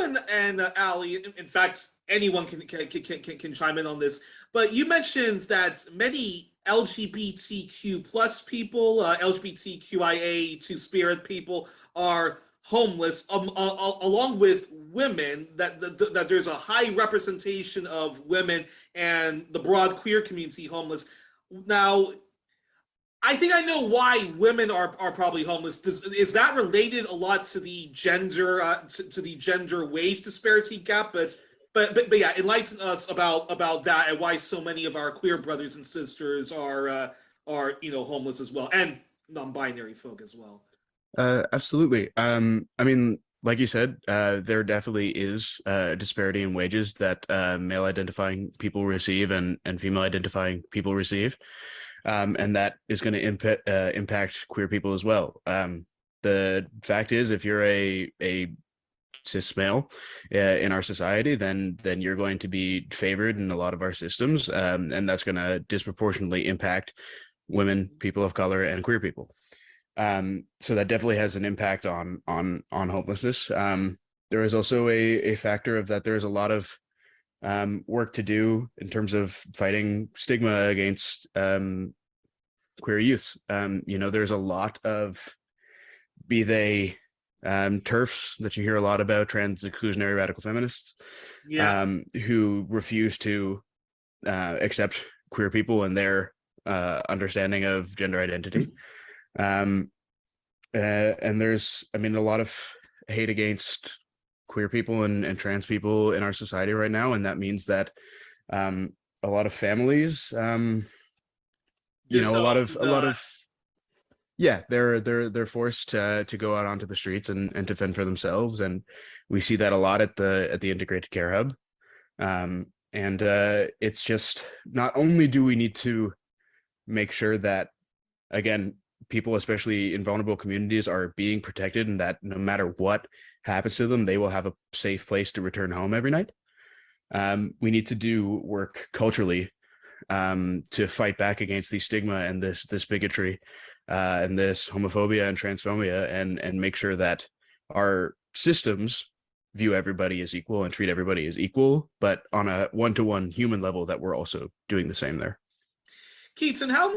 and Ally, in fact, anyone can chime in on this. But you mentioned that many LGBTQ plus people, LGBTQIA two spirit people are homeless, along with women. That there's a high representation of women and the broad queer community homeless. Now, I think I know why women are probably homeless. Is that related a lot to the gender to the gender wage disparity gap? But yeah, enlighten us about that and why so many of our queer brothers and sisters are homeless as well, and non-binary folk as well. Absolutely. I mean, like you said, there definitely is a disparity in wages that male identifying people receive and female identifying people receive. And that is going to impact queer people as well. The fact is, if you're a cis male in our society, then you're going to be favored in a lot of our systems, and that's going to disproportionately impact women, people of color, and queer people. So that definitely has an impact on homelessness. There is also a factor of that there's a lot of work to do in terms of fighting stigma against queer youths. There's a lot of, be they TERFs that you hear a lot about, trans exclusionary radical feminists, who refuse to accept queer people and their understanding of gender identity. And there's, a lot of hate against queer people and trans people in our society right now, and that means that a lot of families, they're forced to go out onto the streets and to fend for themselves, and we see that a lot at the integrated care hub. It's just, not only do we need to make sure that, again, people, especially in vulnerable communities, are being protected, and that no matter what happens to them, they will have a safe place to return home every night. We need to do work culturally to fight back against the stigma and this bigotry and this homophobia and transphobia, and make sure that our systems view everybody as equal and treat everybody as equal, but on a one-to-one human level, that we're also doing the same there. Keaton, how